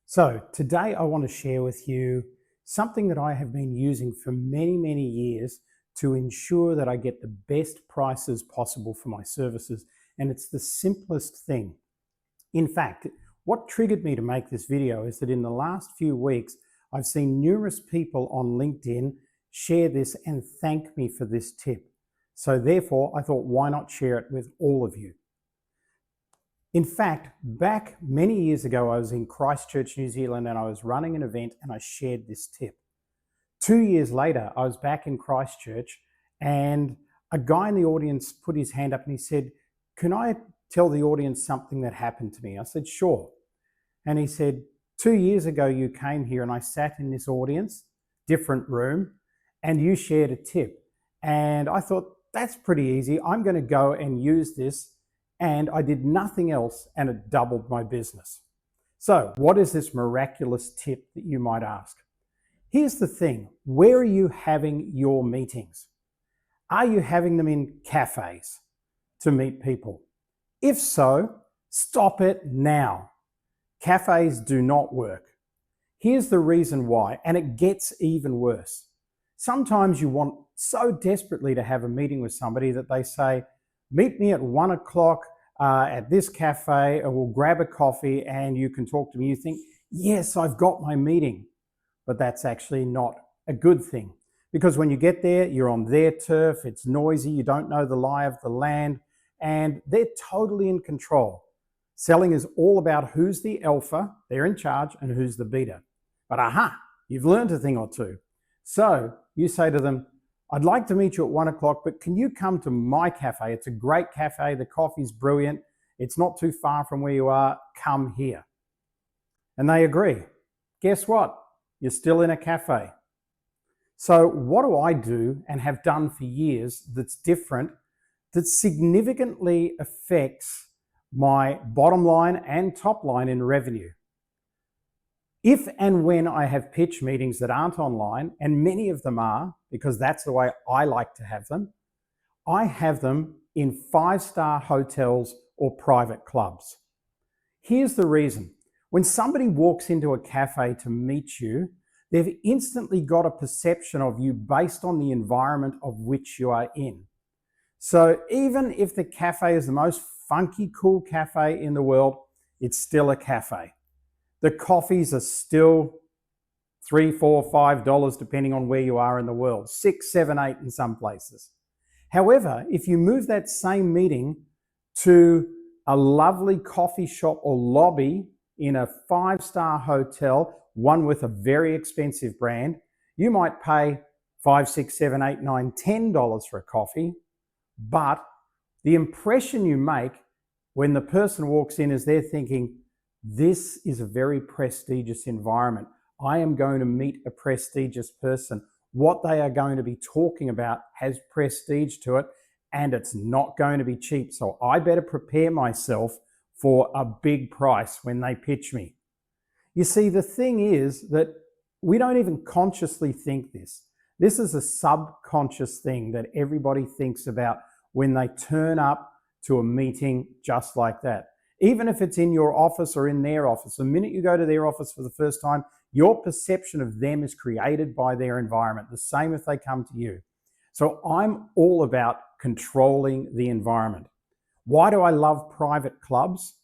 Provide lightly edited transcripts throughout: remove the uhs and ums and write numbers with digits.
So today I want to share with you something that I have been using for many years to ensure that I get the best prices possible for my services. And it's the simplest thing. In fact, what triggered me to make this video is that in the last few weeks, I've seen numerous people on LinkedIn share this and thank me for this tip. So therefore, I thought, why not share it with all of you? In fact, back many years ago, I was in Christchurch, New Zealand, and I was running an event and I shared this tip. 2 years later, I was back in Christchurch and a guy in the audience put his hand up and he said, "Can I tell the audience something that happened to me?" I said, "Sure." And he said, 2 years ago, you came here and I sat in this audience, different room, and you shared a tip. And I thought, that's pretty easy. I'm going to go and use this. And I did nothing else and it doubled my business. So what is this miraculous tip that you might ask? Here's the thing. Where are you having your meetings? Are you having them in cafes to meet people? If so, stop it now. Cafes do not work. Here's the reason why, and it gets even worse. Sometimes you want so desperately to have a meeting with somebody that they say, "Meet me at 1 o'clock at this cafe and we'll grab a coffee and you can talk to me." You think, yes, I've got my meeting. But that's actually not a good thing. Because when you get there, you're on their turf, it's noisy, you don't know the lie of the land, and they're totally in control. Selling is all about who's the alpha, they're in charge, and who's the beta. But aha, you've learned a thing or two. So you say to them, "I'd like to meet you at 1 o'clock, but can you come to my cafe? It's a great cafe. The coffee's brilliant. It's not too far from where you are. Come here." And they agree. Guess what? You're still in a cafe. So what do I do and have done for years that's different, that significantly affects my bottom line and top line in revenue? If and when I have pitch meetings that aren't online, and many of them are, because that's the way I like to have them, I have them in 5-star hotels or private clubs. Here's the reason. When somebody walks into a cafe to meet you, they've instantly got a perception of you based on the environment of which you are in. So even if the cafe is the most funky, cool cafe in the world, it's still a cafe. The coffees are still $3, $4, $5, depending on where you are in the world, 6, 7, 8 in some places. However, if you move that same meeting to a lovely coffee shop or lobby in a 5-star hotel, one with a very expensive brand, you might pay $5, $6, $7, $8, $9, $10 for a coffee, but the impression you make when the person walks in is they're thinking, this is a very prestigious environment. I am going to meet a prestigious person. What they are going to be talking about has prestige to it, and it's not going to be cheap. So I better prepare myself for a big price when they pitch me. You see, the thing is that we don't even consciously think this. This is a subconscious thing that everybody thinks about when they turn up to a meeting just like that. Even if it's in your office or in their office, the minute you go to their office for the first time, your perception of them is created by their environment. The same if they come to you. So I'm all about controlling the environment. Why do I love private clubs?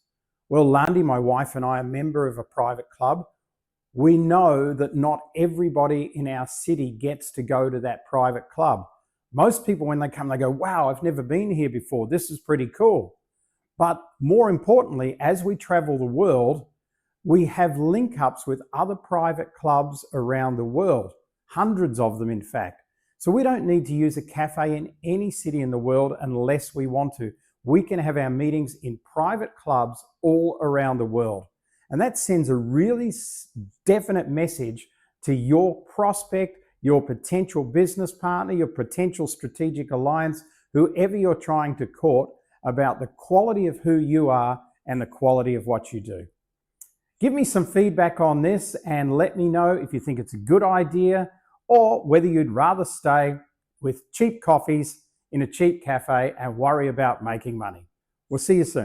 Well, Landy, my wife, and I are a member of a private club. We know that not everybody in our city gets to go to that private club. Most people, when they come, they go, "Wow, I've never been here before. This is pretty cool." But more importantly, as we travel the world, we have link-ups with other private clubs around the world, hundreds of them, in fact. So we don't need to use a cafe in any city in the world unless we want to. We can have our meetings in private clubs all around the world. And that sends a really definite message to your prospect, your potential business partner, your potential strategic alliance, whoever you're trying to court, about the quality of who you are and the quality of what you do. Give me some feedback on this and let me know if you think it's a good idea or whether you'd rather stay with cheap coffees in a cheap cafe and worry about making money. We'll see you soon.